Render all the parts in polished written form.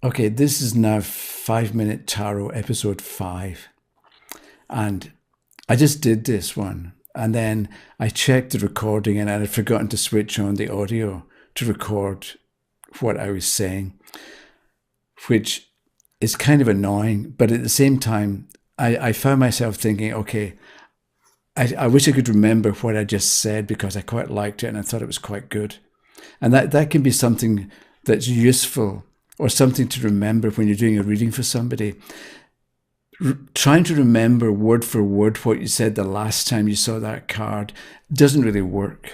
Okay, this is now 5 Minute Tarot episode 5. And I just did this one. And then I checked the recording and I had forgotten to switch on the audio to record what I was saying, which is kind of annoying. But at the same time, I found myself thinking, okay, I wish I could remember what I just said because I quite liked it and I thought it was quite good. And that can be something that's useful or something to remember when you're doing a reading for somebody. Trying to remember word for word what you said the last time you saw that card doesn't really work.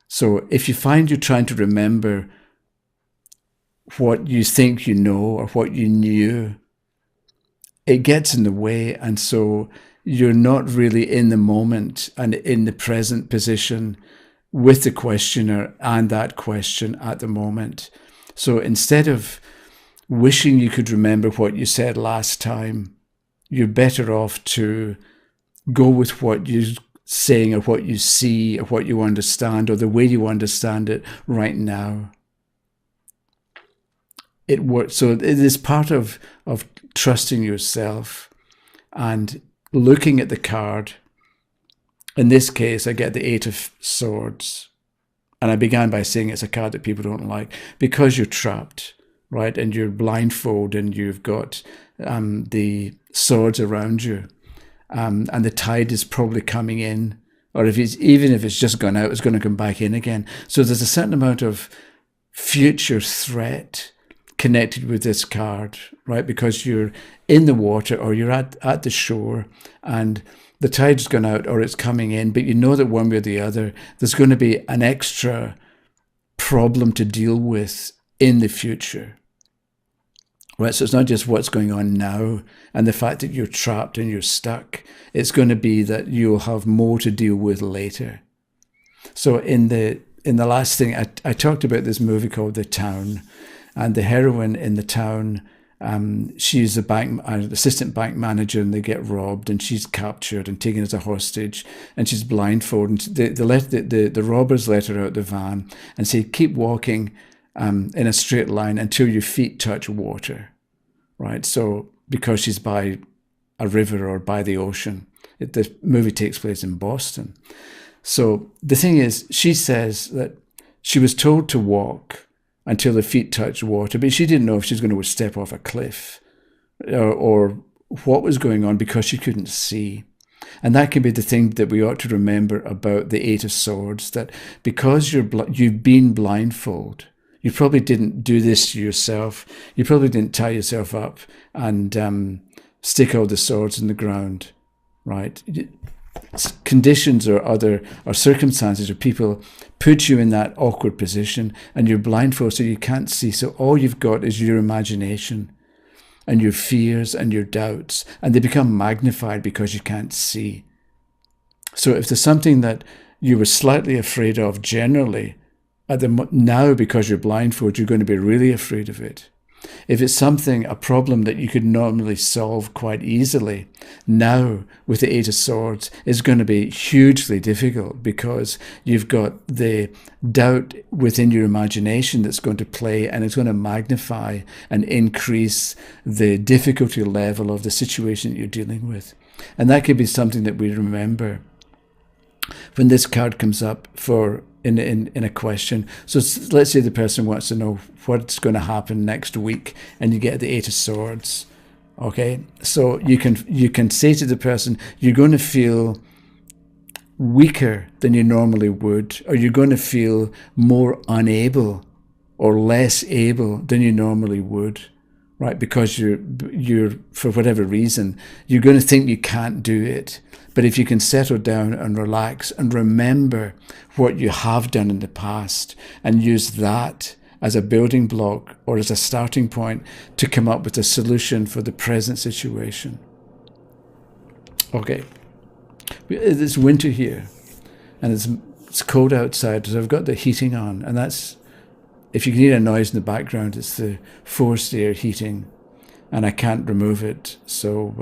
So if you find you're trying to remember what you think you know or what you knew, it gets in the way. And so you're not really in the moment and in the present position with the questioner and that question at the moment. So instead of wishing you could remember what you said last time, you're better off to go with what you're saying or what you see or what you understand or the way you understand it right now. It works. So it is part of trusting yourself and looking at the card. In this case, I get the Eight of Swords. And I began by saying it's a card that people don't like because you're trapped, right? And you're blindfolded and you've got the swords around you. And the tide is probably coming in. Or even if it's just gone out, it's going to come back in again. So there's a certain amount of future threat connected with this card, right? Because you're in the water or you're at the shore and the tide's gone out or it's coming in, but you know that one way or the other, there's going to be an extra problem to deal with in the future. Right? So it's not just what's going on now and the fact that you're trapped and you're stuck. It's going to be that you'll have more to deal with later. So in the last thing, I talked about this movie called The Town, and the heroine in The Town, she's an assistant bank manager, and they get robbed, and she's captured and taken as a hostage, and she's blindfolded. The robbers let her out the van and say, "Keep walking in a straight line until your feet touch water," right? So because she's by a river or by the ocean, the movie takes place in Boston. So the thing is, she says that she was told to walk until the feet touched water, but she didn't know if she was going to step off a cliff or what was going on because she couldn't see. And that can be the thing that we ought to remember about the Eight of Swords, that because you've been blindfolded, you probably didn't do this to yourself. You probably didn't tie yourself up and stick all the swords in the ground, right? Conditions or circumstances or people put you in that awkward position and you're blindfolded so you can't see. So all you've got is your imagination and your fears and your doubts, and they become magnified because you can't see. So if there's something that you were slightly afraid of generally, now because you're blindfolded, you're going to be really afraid of it. If it's a problem that you could normally solve quite easily, now with the Eight of Swords, it's going to be hugely difficult because you've got the doubt within your imagination that's going to play, and it's going to magnify and increase the difficulty level of the situation that you're dealing with. And that could be something that we remember when this card comes up in a question. So let's say the person wants to know what's going to happen next week, and you get the Eight of Swords. Okay, so you can say to the person, you're going to feel weaker than you normally would, or you're going to feel more unable or less able than you normally would, right? Because you're for whatever reason, you're going to think you can't do it. But if you can settle down and relax and remember what you have done in the past and use that as a building block or as a starting point to come up with a solution for the present situation. Okay, it's winter here and it's cold outside, so I've got the heating on, and that's, if you can hear a noise in the background, it's the forced air heating, and I can't remove it. So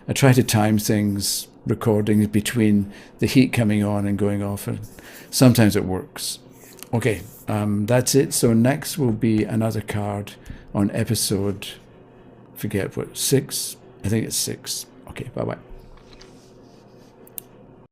I try to time things, recordings between the heat coming on and going off, and sometimes it works. Okay, that's it. So next will be another card on episode, forget what, 6? I think it's 6. Okay, bye-bye.